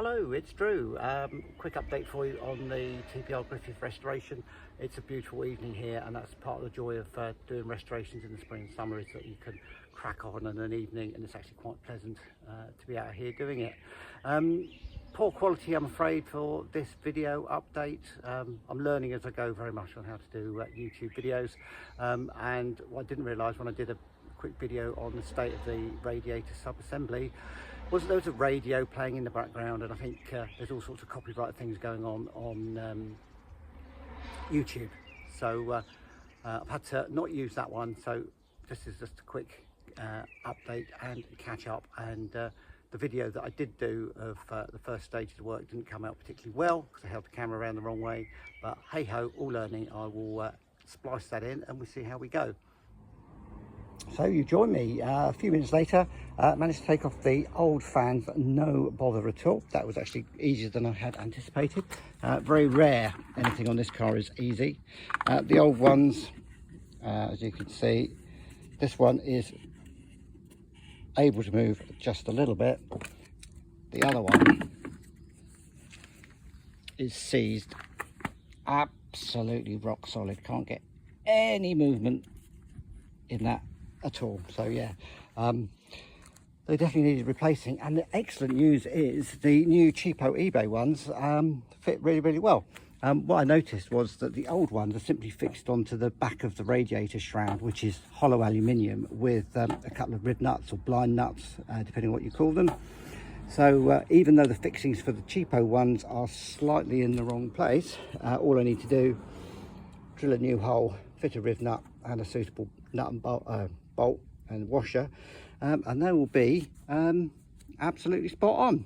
Hello, it's Drew. Quick update for you on the TVR Griffith restoration. It's a beautiful evening here, and that's part of the joy of doing restorations in the spring and summer, is that you can crack on in an evening, and it's actually quite pleasant to be out here doing it. Poor quality, I'm afraid, for this video update. I'm learning as I go very much on how to do YouTube videos, and what I didn't realise when I did a quick video on the state of the radiator sub-assembly was there was a radio playing in the background, and I think there's all sorts of copyright things going on YouTube. So I've had to not use that one. So this is just a quick update and catch up. And the video that I did do of the first stage of the work didn't come out particularly well because I held the camera around the wrong way. But hey ho, all learning. I will splice that in and we'll see how we go. So you join me a few minutes later. Managed to take off the old fans, no bother at all. That was actually easier than I had anticipated. Very rare anything on this car is easy. The old ones, as you can see, this one is able to move just a little bit. The other one is seized, absolutely rock solid. Can't get any movement in that at all. So yeah, they definitely needed replacing. And the excellent news is the new cheapo eBay ones fit really well. What I noticed was that the old ones are simply fixed onto the back of the radiator shroud, which is hollow aluminium with a couple of rib nuts or blind nuts, depending on what you call them. So even though the fixings for the cheapo ones are slightly in the wrong place, all I need to do, drill a new hole, fit a rib nut and a suitable nut and bolt and washer, and they will be absolutely spot on.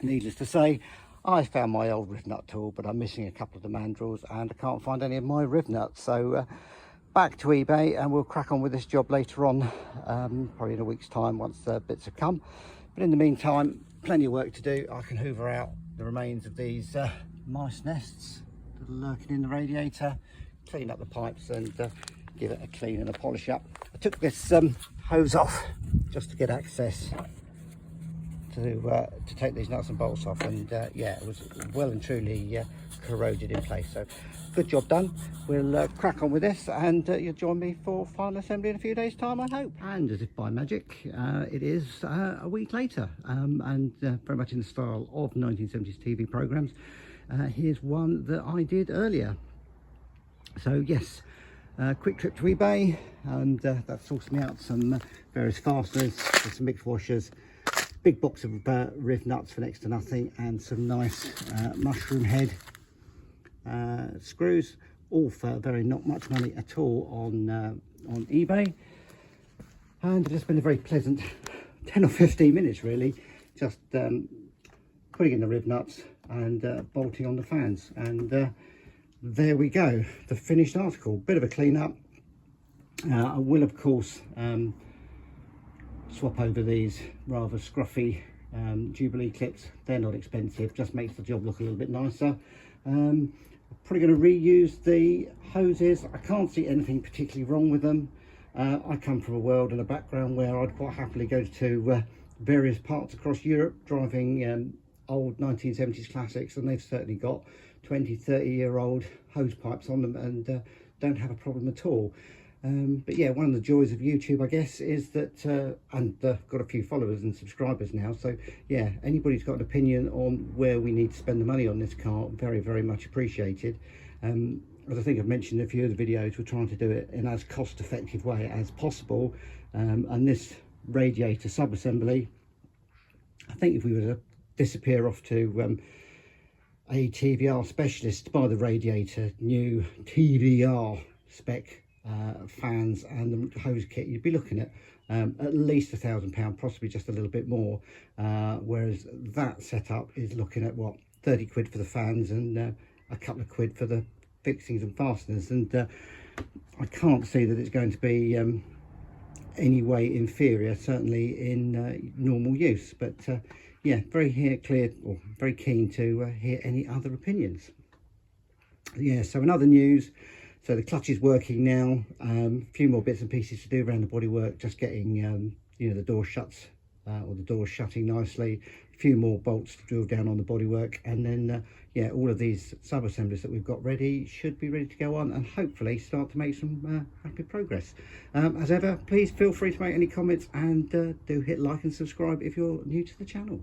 Needless to say, I found my old riv nut tool, but I'm missing a couple of the mandrels and I can't find any of my riv nuts. So back to eBay, and we'll crack on with this job later on, probably in a week's time once the bits have come. But in the meantime, plenty of work to do. I can hoover out the remains of these mice nests that are lurking in the radiator, clean up the pipes and give it a clean and a polish up. I took this hose off just to get access to take these nuts and bolts off, and yeah, it was well and truly corroded in place. So good job done. We'll crack on with this, and you'll join me for final assembly in a few days time, I hope. And as if by magic, it is a week later, and very much in the style of 1970s TV programs. Here's one that I did earlier. So yes, quick trip to eBay, and that sourced me out some various fasteners, some mixed washers, big box of riv nuts for next to nothing, and some nice mushroom head screws, all for very not much money at all on eBay. And it's just been a very pleasant 10 or 15 minutes really, just putting in the riv nuts and bolting on the fans, and there we go, the finished article. Bit of a clean up. I will of course swap over these rather scruffy Jubilee clips. They're not expensive, just makes the job look a little bit nicer. I'm probably going to reuse the hoses. I can't see anything particularly wrong with them. I come from a world and a background where I'd quite happily go to various parts across Europe driving old 1970s classics, and they've certainly got 20-30-year-old hose pipes on them and don't have a problem at all. But yeah, one of the joys of YouTube, I guess, is that and got a few followers and subscribers now, so yeah, anybody's got an opinion on where we need to spend the money on this car, very much appreciated. As I think I've mentioned in a few of the videos, we're trying to do it in as cost effective way as possible, and this radiator sub-assembly, I think if we were to disappear off to a TVR specialist to buy the radiator, new TVR spec fans and the hose kit, you'd be looking at least £1,000, possibly just a little bit more, whereas that setup is looking at what, 30 quid for the fans and a couple of quid for the fixings and fasteners, and I can't see that it's going to be any way inferior, certainly in normal use. But yeah, very keen to hear any other opinions. Yeah, so in other news, so the clutch is working now. A few more bits and pieces to do around the bodywork, just getting you know, the door shuts or the doors shutting nicely, a few more bolts to drill down on the bodywork, and then yeah, all of these sub-assemblies that we've got ready should be ready to go on, and hopefully start to make some rapid progress. As ever, please feel free to make any comments, and do hit like and subscribe if you're new to the channel.